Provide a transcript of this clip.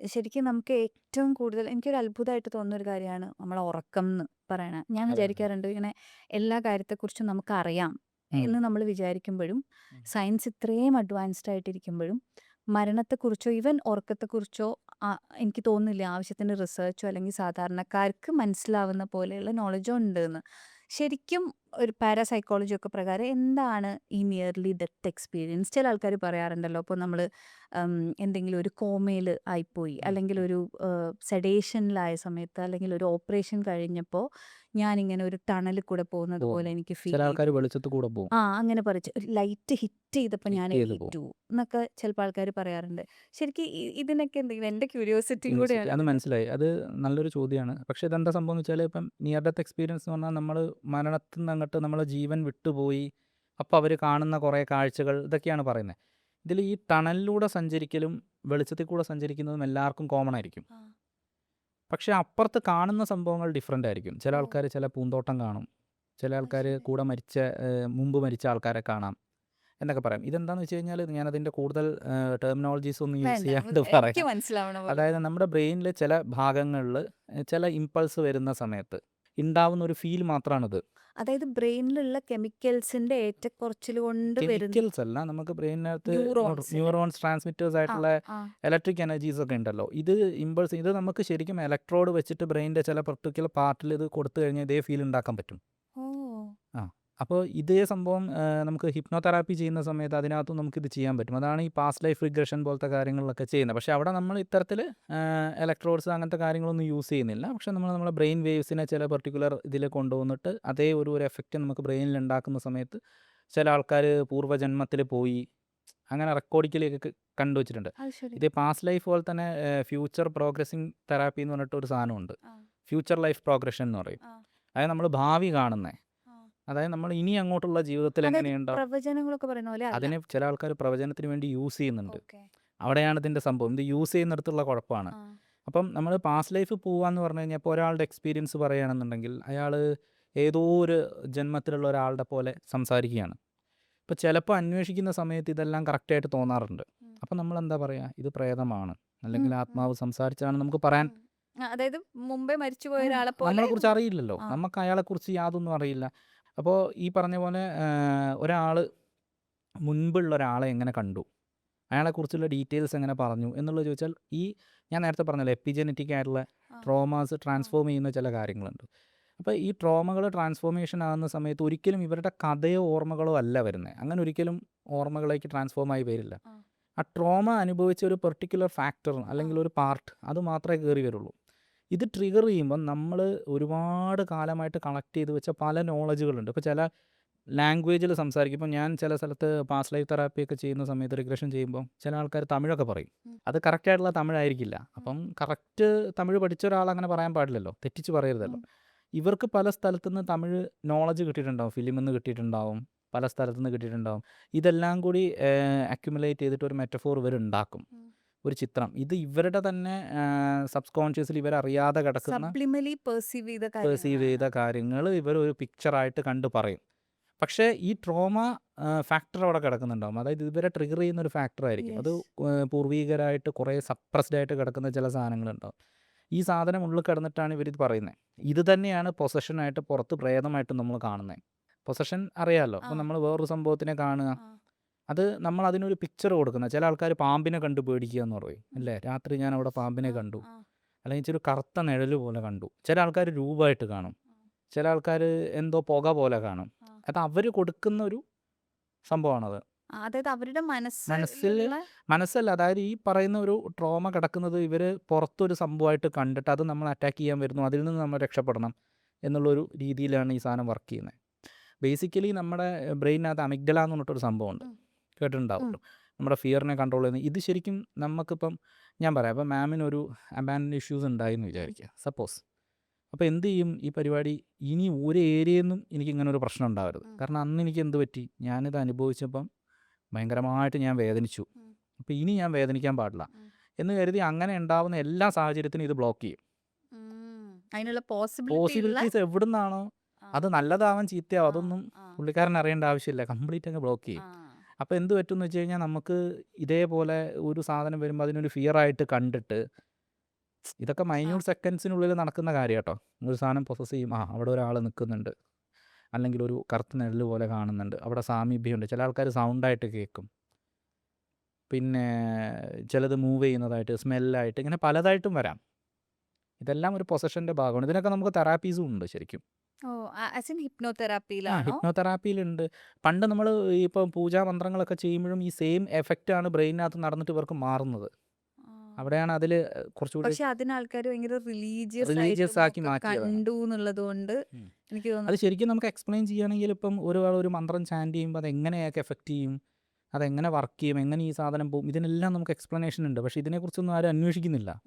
ശരിക്കും നമുക്ക് ഏറ്റവും കൂടുതൽ എനിക്കൊരു അത്ഭുതമായിട്ട് തോന്നുന്ന ഒരു കാര്യമാണ് നമ്മളെ ഉറക്കം എന്ന് പറയണത്. ഞാൻ അതെ, അതെ. വിചാരിക്കാറുണ്ട് ഇങ്ങനെ എല്ലാ കാര്യത്തെക്കുറിച്ചും നമുക്കറിയാം ഉം, എന്ന് നമ്മൾ വിചാരിക്കുമ്പോഴും, ഉം. സയൻസ് ഇത്രയും അഡ്വാൻസ്ഡ് ആയിട്ടിരിക്കുമ്പോഴും, മരണത്തെക്കുറിച്ചോ ഈവൻ ഉറക്കത്തെക്കുറിച്ചോ എനിക്ക് തോന്നുന്നില്ല ആവശ്യത്തിന് റിസർച്ചോ അല്ലെങ്കിൽ സാധാരണക്കാർക്ക് മനസ്സിലാവുന്ന പോലെയുള്ള നോളജോ ഉണ്ടെന്ന്. ശരിക്കും ഒരു പാരാസൈക്കോളജി ഒക്കെ പ്രകാരം എന്താണ് ഈ നിയർലി ഡെത്ത് എക്സ്പീരിയൻസ്? ചില ആൾക്കാർ പറയാറുണ്ടല്ലോ, ഇപ്പോൾ നമ്മൾ എന്തെങ്കിലും ഒരു കോമയിൽ ആയിപ്പോയി, ഉം, അല്ലെങ്കിൽ ഉം. ഒരു സെഡേഷനിലായ സമയത്ത്, അല്ലെങ്കിൽ ഒരു ഓപ്പറേഷൻ കഴിഞ്ഞപ്പോൾ ഞാനിങ്ങനെ ഒരു ടണലിൽ കൂടെ പോകുന്നത് പോകും. പോലെ എനിക്ക് ചില ഫീൽ ആൾക്കാർ ചെയ്തു. വെളിച്ചത്ത് കൂടെ പോകും. അങ്ങനെ പറിച്ച് ഒരു ലൈറ്റ് ഹിറ്റ് ചെയ്തപ്പോൾ ഞാൻ ഹിറ്റ് ചെയ്ത് പോകും. എണീറ്റു എന്നൊക്കെ ചിലപ്പോൾ ആൾക്കാർ പറയാറുണ്ട്. ശരിക്കും ഇതിനൊക്കെ എന്തെങ്കിലും എൻ്റെ ക്യൂരിയോസിറ്റിയും ക്യൂരിയോസിറ്റി അത് കൂടെയാണിത്. മനസ്സിലായി. അത് നല്ലൊരു ചോദ്യമാണ്. പക്ഷേ ഇതെന്താ സംഭവംന്ന് വെച്ചാൽ ഇപ്പം നിയർ ഡെത്ത് എക്സ്പീരിയൻസ് എന്ന് പറഞ്ഞാൽ നമ്മൾ മരണത്തിൽ നിന്ന് അങ്ങോട്ട് നമ്മളെ ജീവൻ വിട്ടുപോയി. അപ്പോൾ അവർ കാണുന്ന കുറേ കാഴ്ചകൾ ഇതൊക്കെയാണ് പറയുന്നത്. ഇതിൽ ഈ ടണലിലൂടെ സഞ്ചരിക്കലും വെളിച്ചത്തിൽ കൂടെ സഞ്ചരിക്കുന്നതും എല്ലാവർക്കും കോമൺ ആയിരിക്കും. ആ. പക്ഷേ അപ്പുറത്ത് കാണുന്ന സംഭവങ്ങൾ ഡിഫറൻ്റ് ആയിരിക്കും. ചില ഓ. ആൾക്കാർ ചില പൂന്തോട്ടം കാണും. ചില അത് ആൾക്കാർ ശരി. കൂടെ മരിച്ച മുമ്പ് മരിച്ച ആൾക്കാരെ കാണാം എന്നൊക്കെ പറയാം. ഇതെന്താണെന്ന് വെച്ച് കഴിഞ്ഞാൽ ഞാനതിൻ്റെ കൂടുതൽ ടെർമിനോളജീസ് ഒന്നും യൂസ് വേണ്ട, ചെയ്യാണ്ട് എനിക്ക് പറയാം. മനസ്സിലാവണ പോലെ അതായത് പറഞ്ഞു. നമ്മുടെ ബ്രെയിനിൽ ചില ഭാഗങ്ങളിൽ ചില ഇമ്പൾസ് വരുന്ന സമയത്ത് ഉണ്ടാവുന്ന ഒരു ഫീൽ മാത്രമാണിത്. അതായത് ബ്രെയിനിലുള്ള കെമിക്കൽസിന്റെ ഏറ്റക്കുറച്ചിൽ കൊണ്ട് വരുന്ന കെമിക്കൽസ് അല്ല, നമുക്ക് ബ്രെയിനിനകത്ത് ന്യൂറോൺസിന്. ന്യൂറോൺസ് ട്രാൻസ്മിറ്റേഴ്സ് ആ. ആയിട്ടുള്ള ആ. ഇലക്ട്രിക് എനർജീസ് ഒക്കെ ഉണ്ടല്ലോ. ഇത് ഇമ്പൾസ് ഇത് നമുക്ക് ശരിക്കും ഇലക്ട്രോഡ് വെച്ചിട്ട് ബ്രെയിനിൻ്റെ ചില പർട്ടിക്കുലർ പാർട്ടിൽ ഇത് കൊടുത്തു കഴിഞ്ഞാൽ ഇതേ ഫീൽ ഉണ്ടാക്കാൻ പറ്റും. ഓ. ആ. അപ്പോൾ ഇതേ സംഭവം നമുക്ക് ഹിപ്നോതെറാപ്പി ചെയ്യുന്ന സമയത്ത് അതിനകത്തും നമുക്കിത് ചെയ്യാൻ പറ്റും. അതാണ് ഈ പാസ്റ്റ് ലൈഫ് റിഗ്രഷൻ പോലത്തെ കാര്യങ്ങളിലൊക്കെ ചെയ്യുന്നത്. പക്ഷേ അവിടെ നമ്മൾ ഇത്തരത്തിൽ ഇലക്ട്രോഡ്സ് അങ്ങനത്തെ കാര്യങ്ങളൊന്നും യൂസ് ചെയ്യുന്നില്ല. പക്ഷേ നമ്മളെ ബ്രെയിൻ വേവ്സിനെ ചില പർട്ടിക്കുലർ ഇതിൽ കൊണ്ടുവന്നിട്ട് അതേ ഒരു എഫക്റ്റ് നമുക്ക് ബ്രെയിനിൽ ഉണ്ടാക്കുന്ന സമയത്ത് ചില ആൾക്കാർ പൂർവ്വജന്മത്തിൽ പോയി അങ്ങനെ റെക്കോർഡിക്കലൊക്കെ കണ്ടുവച്ചിട്ടുണ്ട്. അത് ശരി. ഇത് പാസ്റ്റ് ലൈഫ് പോലെ തന്നെ ഫ്യൂച്ചർ പ്രോഗ്രസിങ് തെറാപ്പി എന്ന് പറഞ്ഞിട്ട് ഒരു സാധനമുണ്ട്. ആ. ഫ്യൂച്ചർ ലൈഫ് പ്രോഗ്രഷൻ എന്ന് പറയും. ആ. അതായത് നമ്മൾ ഭാവി കാണുന്നത്. ആ. അതായത് നമ്മൾ ഇനി അങ്ങോട്ടുള്ള ജീവിതത്തിൽ അതായത് എങ്ങനെയുണ്ടാവും പ്രവചനങ്ങളൊക്കെ പറയുന്ന പോലെ അല്ല. അതിനെ ചില ആൾക്കാർ പ്രവചനത്തിന് വേണ്ടി യൂസ് ചെയ്യുന്നുണ്ട്. ഓക്കെ. അവിടെയാണ് ഇതിൻ്റെ സംഭവം. ഇത് യൂസ് ചെയ്യുന്നിടത്തുള്ള കുഴപ്പമാണ്. ആ. അപ്പം നമ്മൾ പാസ്റ്റ് ലൈഫ് പോവാന്ന് പറഞ്ഞു കഴിഞ്ഞാൽ ഇപ്പോൾ ഒരാളുടെ എക്സ്പീരിയൻസ് പറയുകയാണെന്നുണ്ടെങ്കിൽ അയാൾ ഏതോ ഒരു ജന്മത്തിലുള്ള ഒരാളുടെ പോലെ സംസാരിക്കുകയാണ്. ഇപ്പോൾ ചിലപ്പോൾ അന്വേഷിക്കുന്ന സമയത്ത് ഇതെല്ലാം കറക്റ്റായിട്ട് തോന്നാറുണ്ട്. ഉം. അപ്പം നമ്മൾ എന്താ പറയുക, ഇത് പ്രേതമാണ് ഉം. അല്ലെങ്കിൽ ഉം. ആത്മാവ് സംസാരിച്ചാണ് നമുക്ക് പറയാൻ. ഉം. അതായത് മുമ്പേ മരിച്ചുപോയ ഒരാളെ പോലെ. നമ്മളെക്കുറിച്ച് അറിയില്ലല്ലോ, ആ. നമുക്ക് അയാളെക്കുറിച്ച് യാതൊന്നും അറിയില്ല. അപ്പോൾ ഈ പറഞ്ഞ പോലെ ഒരാൾ മുൻപുള്ള ഒരാളെ എങ്ങനെ കണ്ടു, അയാളെക്കുറിച്ചുള്ള ഡീറ്റെയിൽസ് എങ്ങനെ പറഞ്ഞു എന്നുള്ളത് ചോദിച്ചാൽ ഈ ഞാൻ നേരത്തെ പറഞ്ഞല്ലോ എപ്പിജനറ്റിക് ആയിട്ടുള്ള ആ. ട്രോമാസ് ആ. ട്രാൻസ്ഫോം ചെയ്യുന്ന ചില കാര്യങ്ങളുണ്ട്. അപ്പോൾ ഈ ട്രോമകൾ ട്രാൻസ്ഫോർമേഷൻ ആകുന്ന സമയത്ത് ഒരിക്കലും ഇവരുടെ കഥയോ ഓർമ്മകളോ അല്ല വരുന്നത്. അങ്ങനെ ഒരിക്കലും ഓർമ്മകളേക്ക് ട്രാൻസ്ഫോം ആയി വരില്ല. ആ. ആ ട്രോമ അനുഭവിച്ച ഒരു പെർട്ടിക്കുലർ ഫാക്ടർ ആ. അല്ലെങ്കിൽ ഒരു പാർട്ട് അത് മാത്രമേ കയറി വരുള്ളൂ. ഇത് ട്രിഗർ ചെയ്യുമ്പോൾ നമ്മൾ ഒരുപാട് കാലമായിട്ട് കണക്ട് ചെയ്ത് വെച്ച പല നോളജുകളുണ്ട്. ഇപ്പോൾ ചില ലാംഗ്വേജിൽ സംസാരിക്കും. ഇപ്പോൾ ഞാൻ ചില സ്ഥലത്ത് പാസ്റ്റ് ലൈഫ് തെറാപ്പിയൊക്കെ ചെയ്യുന്ന സമയത്ത് റിഗ്രഷൻ ചെയ്യുമ്പോൾ ചില ആൾക്കാർ തമിഴൊക്കെ പറയും. ഉം. അത് കറക്റ്റായിട്ടുള്ള തമിഴായിരിക്കില്ല. ഉം. അപ്പം കറക്റ്റ് തമിഴ് പഠിച്ച ഒരാൾ അങ്ങനെ പറയാൻ പാടില്ലല്ലോ, തെറ്റിച്ച് പറയരുതല്ലോ. ഉം. ഇവർക്ക് പല സ്ഥലത്തുനിന്ന് തമിഴ് നോളജ് കിട്ടിയിട്ടുണ്ടാവും, ഫിലിമിൽ നിന്ന് കിട്ടിയിട്ടുണ്ടാവും, പല സ്ഥലത്തുനിന്ന് കിട്ടിയിട്ടുണ്ടാവും. ഇതെല്ലാം കൂടി അക്യുമുലേറ്റ് ചെയ്തിട്ട് ഒരു മെറ്റഫോർ ഇവരുണ്ടാക്കും, ഉം. ഒരു ചിത്രം. ഇത് ഇവരുടെ തന്നെ സബ് കോൺഷ്യസിൽ ഇവരറിയാതെ കിടക്കുന്ന സബ്ലിമലി പെർസീവ് ചെയ്ത പെർസീവ് കാര്യങ്ങളാണ്. ചെയ്ത കാര്യങ്ങൾ ഇവർ ഒരു പിക്ചറായിട്ട് കണ്ട് പറയും. പക്ഷേ ഈ ട്രോമ ഫാക്ടർ അവിടെ കിടക്കുന്നുണ്ടാവും. അതായത് ഇവരെ ട്രിഗർ ചെയ്യുന്ന ഒരു ഫാക്ടർ ആയിരിക്കും അത്. യെസ്. പൂർവികരായിട്ട് കുറേ സപ്രസ്ഡ് ആയിട്ട് കിടക്കുന്ന ചില സാധനങ്ങളുണ്ടാവും. ഈ സാധനം ഉള്ളിൽ കിടന്നിട്ടാണ് ഇവരിത് പറയുന്നത്. ഇത് തന്നെയാണ് പൊസഷനായിട്ട് പുറത്ത് പ്രേതമായിട്ട് നമ്മൾ കാണുന്നത്. പൊസഷൻ അറിയാമല്ലോ. ആ. അപ്പോൾ നമ്മൾ വേറൊരു സംഭവത്തിനെ കാണുക, ആ. അത് നമ്മൾ അതിനൊരു പിക്ചർ കൊടുക്കുന്നത്. ചില ആൾക്കാർ പാമ്പിനെ കണ്ട് പേടിക്കുക എന്ന് പറയും ഉം. അല്ലേ, രാത്രി ഞാൻ അവിടെ പാമ്പിനെ ആ. കണ്ടു, ആ. അല്ലെങ്കിൽ ഇച്ചിരി കറുത്ത നിഴൽ പോലെ കണ്ടു. ചില ആൾക്കാർ രൂപമായിട്ട് കാണും, ആ. ചില ആൾക്കാർ എന്തോ പുക പോലെ കാണും. ആ. അത് അവർ കൊടുക്കുന്ന ഒരു സംഭവമാണത്. അതായത് അവരുടെ മനസ്സിൽ മനസ്സിലുള്ള. മനസ്സല്ല, അതായത് ഈ പറയുന്ന ഒരു ട്രോമ കിടക്കുന്നത് ഇവർ പുറത്തൊരു സംഭവമായിട്ട് കണ്ടിട്ട് അത് നമ്മൾ അറ്റാക്ക് ചെയ്യാൻ വരുന്നു, അതിൽ നിന്ന് നമ്മൾ രക്ഷപ്പെടണം എന്നുള്ളൊരു രീതിയിലാണ് ഈ സാധനം വർക്ക് ചെയ്യുന്നത്. ബേസിക്കലി നമ്മുടെ ബ്രെയിനകത്ത് അമിഗ്ഡല എന്ന് പറഞ്ഞിട്ടൊരു സംഭവമുണ്ട്, ഉം. ഉം. കേട്ടിട്ടുണ്ടാവുമല്ലോ. നമ്മുടെ ഫിയറിനെ കൺട്രോൾ ചെയ്യുന്നത്. ഇത് ശരിക്കും നമുക്കിപ്പം ഞാൻ പറയാം, അപ്പം മാമിനൊരു അബാൻഡൻ ഇഷ്യൂസ് ഉണ്ടായെന്ന് വിചാരിക്കുക സപ്പോസ്. അപ്പോൾ എന്ത് ചെയ്യും ഈ പരിപാടി, ഇനി ഒരു ഏരിയയിൽ നിന്നും എനിക്കിങ്ങനെ ഒരു പ്രശ്നം ഉണ്ടാവരുത്. ഉം. കാരണം അന്ന് എനിക്ക് എന്ത് പറ്റി, ഞാനിത് അനുഭവിച്ചപ്പം ഭയങ്കരമായിട്ട് ഞാൻ വേദനിച്ചു. ഉം. അപ്പോൾ ഇനി ഞാൻ വേദനിക്കാൻ പാടില്ല ഉം. എന്ന് കരുതി അങ്ങനെ ഉണ്ടാവുന്ന എല്ലാ സാഹചര്യത്തിനും ഇത് ബ്ലോക്ക് ചെയ്യും. ഉം. അതിനുള്ള പോസിബിലിറ്റി ഉള്ള. പോസിബിലിറ്റീസ് എവിടുന്നാണോ, ആ. അത് നല്ലതാവാൻ ചീത്തയാവും, ആ. അതൊന്നും ആ. പുള്ളിക്കാരൻ അറിയേണ്ട ആവശ്യമില്ല, കംപ്ലീറ്റ് അങ്ങ് ബ്ലോക്ക് ചെയ്യും. ആ. അപ്പോൾ എന്ത് പറ്റുമെന്ന് വെച്ച് കഴിഞ്ഞാൽ നമുക്ക് ഇതേപോലെ ഒരു സാധനം വരുമ്പോൾ അതിനൊരു ഫിയറായിട്ട് കണ്ടിട്ട് ഇതൊക്കെ ആ. മൈന്യൂട്ട് സെക്കൻഡ്സിനുള്ളിൽ നടക്കുന്ന കാര്യം കേട്ടോ. ഒരു സാധനം പൊസസ് ചെയ്യും, അവിടെ ഒരാൾ നിൽക്കുന്നുണ്ട്, അല്ലെങ്കിൽ ഒരു കറുത്ത നിഴല് പോലെ കാണുന്നുണ്ട്, അവിടെ സാമീപ്യമുണ്ട്. ചില ആൾക്കാർ സൗണ്ടായിട്ട് കേൾക്കും, പിന്നെ ചിലത് മൂവ് ചെയ്യുന്നതായിട്ട്, സ്മെല്ലായിട്ട്, ഇങ്ങനെ പലതായിട്ടും വരാം. ഇതെല്ലാം ഒരു പൊസഷൻ്റെ ഭാഗമാണ്. ഇതിനൊക്കെ നമുക്ക് തെറാപ്പീസും ഉണ്ട് ശരിക്കും. ഓ, ആസ് ഇൻ ഹിപ്നോതെറാപ്പിയിലാണോ? ഹിപ്നോതെറാപ്പിയിലുണ്ട്. പണ്ട് നമ്മൾ ഇപ്പം പൂജാമന്ത്രങ്ങളൊക്കെ ചെയ്യുമ്പോഴും ഈ സെയിം എഫക്റ്റാണ് ബ്രെയിനിനകത്ത് നടന്നിട്ട് ഇവർക്ക് മാറുന്നത്. ആ. അവിടെയാണ് അതിൽ കുറച്ചുകൂടി പക്ഷെ അതിന് ആൾക്കാർ ഭയങ്കര റിലീജിയസ് റിലീജിയസ് ആയിട്ടും ആക്കി ഒക്കെ മാറ്റിയതാണ്. കണ്ടു എന്നുള്ളത് കൊണ്ട് ഉം. എനിക്ക് അത് തോന്നുന്നു. ശരിക്കും നമുക്ക് എക്സ്പ്ലെയിൻ ചെയ്യുകയാണെങ്കിൽ ഇപ്പം ഒരാൾ ഒരു മന്ത്രം ചാൻറ്റ് ചെയ്യുമ്പോൾ അതെങ്ങനെ അയാൾക്ക് എഫക്റ്റ് ചെയ്യും, അതെങ്ങനെ വർക്ക് ചെയ്യും, എങ്ങനെ ഈ സാധനം പോകും, ഇതിനെല്ലാം നമുക്ക് എക്സ്പ്ലനേഷൻ ഉണ്ട്. പക്ഷേ ഇതിനെക്കുറിച്ചൊന്നും ആരും അന്വേഷിക്കുന്നില്ല.